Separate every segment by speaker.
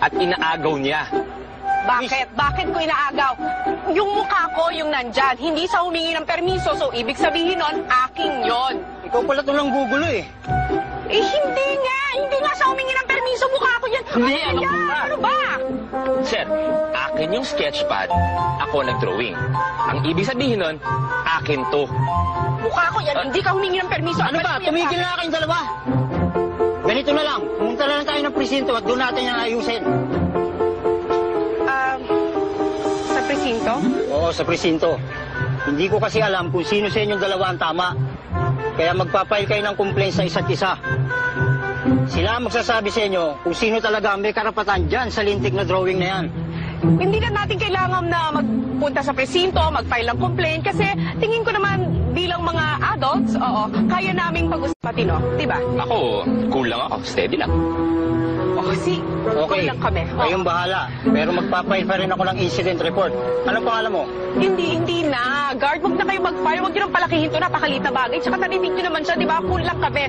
Speaker 1: at inaagaw niya.
Speaker 2: Bakit? Bakit ko inaagaw? Yung mukha ko yung nandyan, hindi sa humingi ng permiso, so ibig sabihin nun, aking yon.
Speaker 3: Ikaw pala tulang gugulo eh.
Speaker 2: Eh, hindi nga! Hindi nga sa humingi ng permiso, mukha ko yan!
Speaker 1: Hindi,
Speaker 2: Akin yan! Ano ba?
Speaker 1: Sir, akin yung sketchpad, ako nag-drawing. Ang ibig sabihin nun, akin to.
Speaker 2: Mukha ko yan, hindi ka humingi ng permiso.
Speaker 3: Ano ba? Tumigil na kayong dalawa. Ganito na lang. Pumunta na lang tayo ng presinto at doon natin yung ayusin.
Speaker 2: Sa presinto?
Speaker 3: Oo, sa presinto. Hindi ko kasi alam kung sino sa inyong dalawa ang tama. Kaya magpapile kayo ng complaint sa isa't isa. Sila ang magsasabi sa inyo kung sino talaga ang may karapatan dyan sa lintik na drawing na yan.
Speaker 2: Hindi na natin kailangan na magpunta sa presinto, mag-file ng complaint kasi tingin ko naman bilang mga adults, oo, kaya naming pag-usapatin, no? Diba?
Speaker 1: Ako, cool lang ako, steady lang.
Speaker 2: O kasi,
Speaker 3: Okay,
Speaker 2: lang kami.
Speaker 3: kayong bahala. Pero magpapile pa rin ako ng incident report. Anong pangalan mo?
Speaker 2: Hindi na. Guard, huwag na kayo mag-file. Huwag nyo nang palakihin to. Napakalit na bagay. Tsaka narinig nyo naman siya, di ba? Cool lang kami.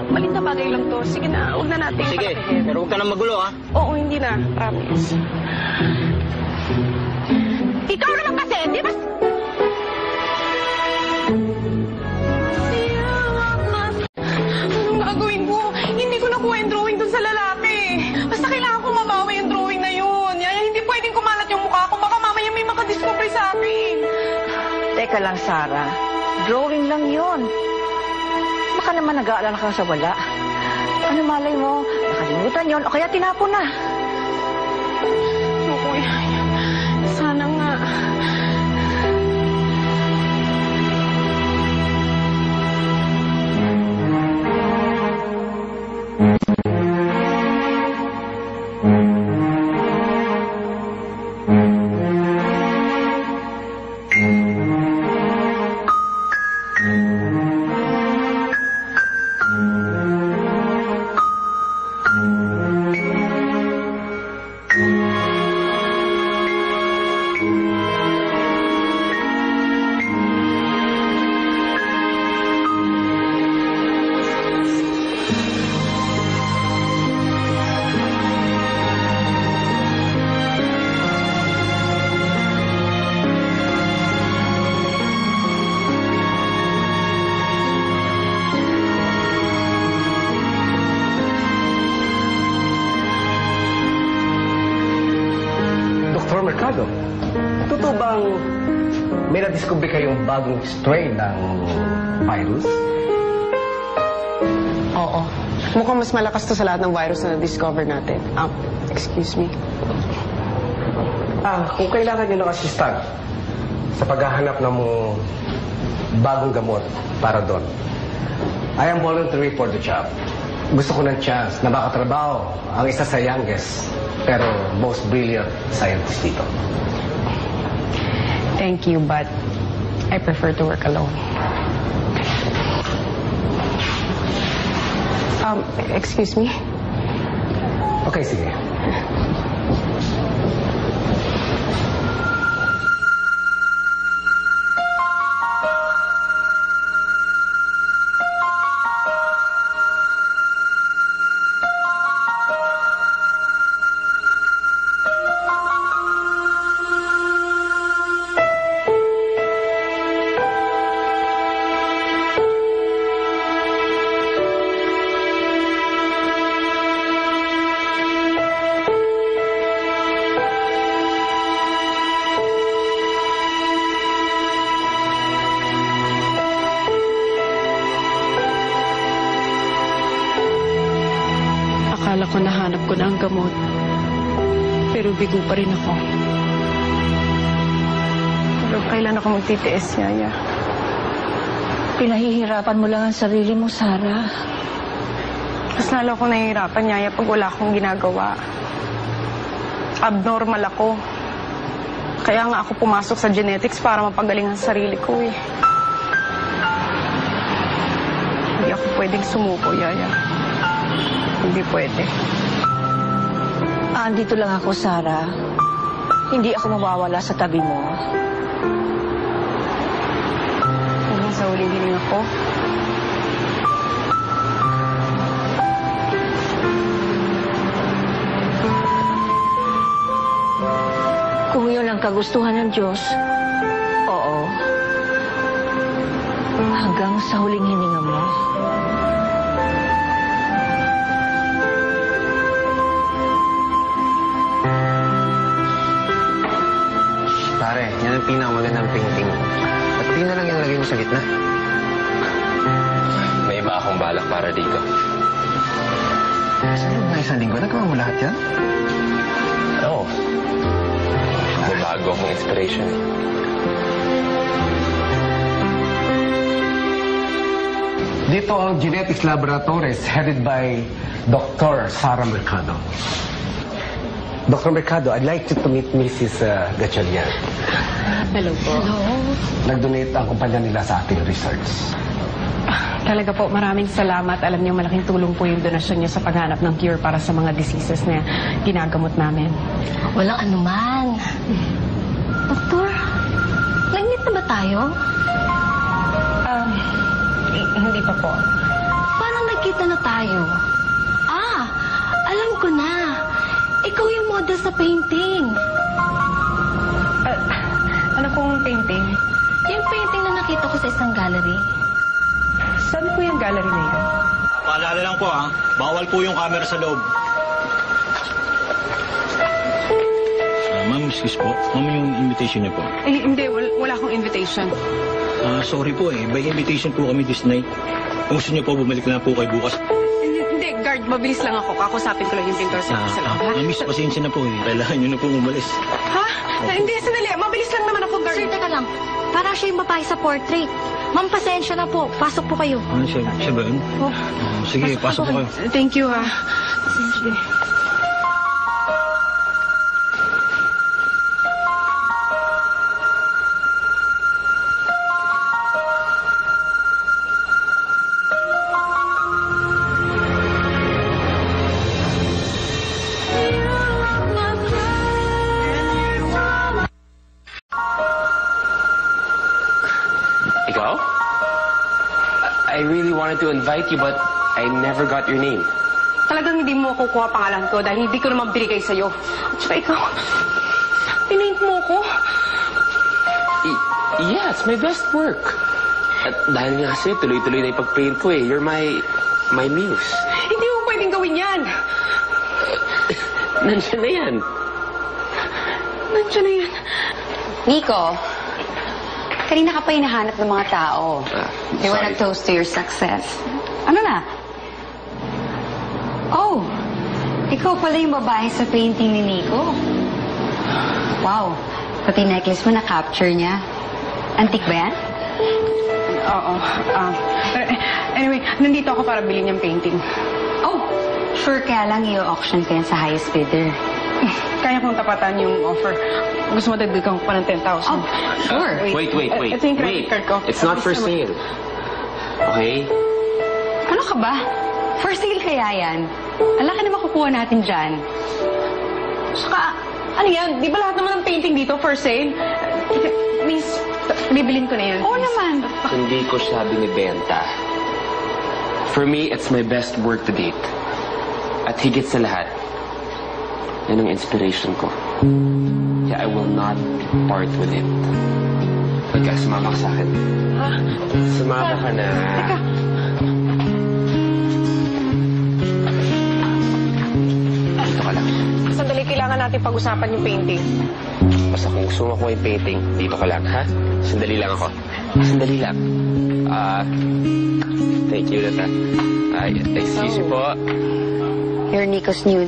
Speaker 2: Malit na bagay lang to. Sige na, huwag na natin
Speaker 3: Sige,
Speaker 2: palakihin.
Speaker 3: pero huwag ka nang magulo, ha?
Speaker 2: Oo, hindi na. Promise. Ikaw naman kasi, di ba? Anong gagawin ko? Hindi ko nakuha yung drawing dun sa lalaki. Basta kailangan ko mabawi yung drawing na yun. Yaya, hindi pwedeng kumalat yung mukha ko. Baka mamaya may makadiscover sa akin.
Speaker 4: Teka lang, Sarah. Drawing lang yon. Baka naman nag-aalala ka sa wala. Ano malay mo? Nakalimutan yon o kaya tinapon na.
Speaker 2: Naku, Yaya. Sana nga.
Speaker 5: Dr. Mercado, totoo bang may na-discover kayong bagong strain ng virus?
Speaker 6: Oo. Mukhang mas malakas to sa lahat ng virus na na-discover natin. Excuse me.
Speaker 5: Kung kailangan nyo ng assistant sa paghahanap ng bagong gamot para doon, I am voluntary for the job. Gusto ko ng chance na makatrabaho ang isa sa youngest pero most brilliant scientist dito.
Speaker 6: Thank you, but I prefer to work alone. Excuse me?
Speaker 5: Okay, sige.
Speaker 6: Akala ko nahanap ko na ang gamot. Pero bigo pa rin ako. Pero kailan ako magtitiis, Yaya?
Speaker 4: Pinahihirapan mo lang ang sarili mo, Sarah.
Speaker 6: Mas lalo akong nahihirapan, Yaya, pag wala akong ginagawa. Abnormal ako. Kaya nga ako pumasok sa genetics para mapagaling ang sarili ko, eh. Hindi ako pwedeng sumuko, Yaya. Hindi pwede.
Speaker 4: Andito lang ako, Sarah. Hindi ako mawawala sa tabi mo.
Speaker 6: Hanggang sa huling hiling ako.
Speaker 4: yun ang kagustuhan ng Diyos, oo. Hanggang sa huling hininga mo.
Speaker 5: Pare, yan ang pinakamagandang painting. At di na lang yung lagay mo sa gitna.
Speaker 1: May iba akong balak para dito.
Speaker 5: Sa loob na isang linggo, nagawa mo lahat yan?
Speaker 1: Oo. May bago akong inspiration.
Speaker 5: Dito ang Genetics Laboratories headed by Dr. Sara Mercado. Dr. Mercado, I'd like you to meet Mrs. Gatchalian.
Speaker 6: Hello po.
Speaker 5: Nag-donate ang kumpanya nila sa ating research.
Speaker 6: Talaga po, maraming salamat. Alam niyo, malaking tulong po yung donasyon niyo sa paghanap ng cure para sa mga diseases na ginagamot namin.
Speaker 7: Walang anuman. Doktor, nag-meet na ba tayo?
Speaker 6: Hindi pa po.
Speaker 7: Parang nagkita na tayo. Ah, alam ko na. Ikaw yung model sa painting.
Speaker 6: Ano pong painting?
Speaker 7: Yung painting na nakita ko sa isang gallery.
Speaker 6: Saan po yung gallery na yun?
Speaker 8: Paalala lang po bawal po yung camera sa loob. Ma'am, excuse po. Ma'am, yung invitation niyo po.
Speaker 6: Hindi, wala akong invitation.
Speaker 8: Sorry po by invitation po kami this night. Kung gusto niyo po, bumalik na po kayo bukas.
Speaker 6: Hindi, guard, mabilis lang ako. Kakusapin ko lang yung pintor sa loob, ha?
Speaker 8: Miss, pasensya na po Kailangan niyo na po umalis.
Speaker 6: Ha? Hindi, sandali. Mabilis lang naman ako, guard.
Speaker 7: Sir, teka lang. Parang siya yung babae sa portrait. Ma'am, pasensya na po. Pasok po kayo.
Speaker 8: Siya ba yun? Sige, pasok po kayo.
Speaker 6: Thank you, ha. Sige.
Speaker 1: Ikaw? I really wanted to invite you but I never got your name.
Speaker 2: Talagang hindi mo kukuha pangalan ko dahil hindi ko naman binigay sa'yo. At saka ikaw, pinaint mo ko.
Speaker 1: Yeah, it's my best work. At dahil nga kasi tuloy-tuloy na yung pag-paint ko You're my muse.
Speaker 2: Hindi mo pwedeng gawin yan.
Speaker 1: Nandiyan na yan.
Speaker 2: Nandiyan na yan.
Speaker 9: Nico, kanina ka pa hinahanap ng mga tao. They wanna
Speaker 1: Sorry.
Speaker 9: toast to your success. Ano na? Oh, ikaw pala yung babae sa painting ni Nico. Wow, pati necklace mo na-capture niya. Antique ba yan?
Speaker 2: Oo. Anyway, nandito ako para bilhin yung painting.
Speaker 9: Oh, sure kaya lang i-auction ko yan sa highest bidder.
Speaker 2: Kaya kong tapatan yung offer. Gusto mo dagdagan ko pa ng 10,000.
Speaker 9: Oh, sure.
Speaker 1: Wait.
Speaker 2: Ito yung credit card ko.
Speaker 1: It's not for sale. Okay?
Speaker 9: Ano ka ba? For sale kaya yan. Ala ka na makukuha natin dyan.
Speaker 2: Saka, ano yan? Di ba lahat naman ng painting dito for sale? Please, bibilin ko na yan.
Speaker 9: Oo naman.
Speaker 1: Hindi ko siya binibenta. For me, it's my best work to date. At higit sa lahat, yan ang inspiration ko. Kaya I will not part with it. Pagka sumama ka sa akin.
Speaker 2: Ha?
Speaker 1: Sumama ka na.
Speaker 2: Teka.
Speaker 1: Dito ka lang.
Speaker 2: Sandali, kailangan natin pag-usapan yung painting.
Speaker 1: Basta kung gusto mo yung painting, dito ka lang, ha? Sandali lang ako. Sandali lang. Thank you, Nata. Excuse me po.
Speaker 9: You're Nico's new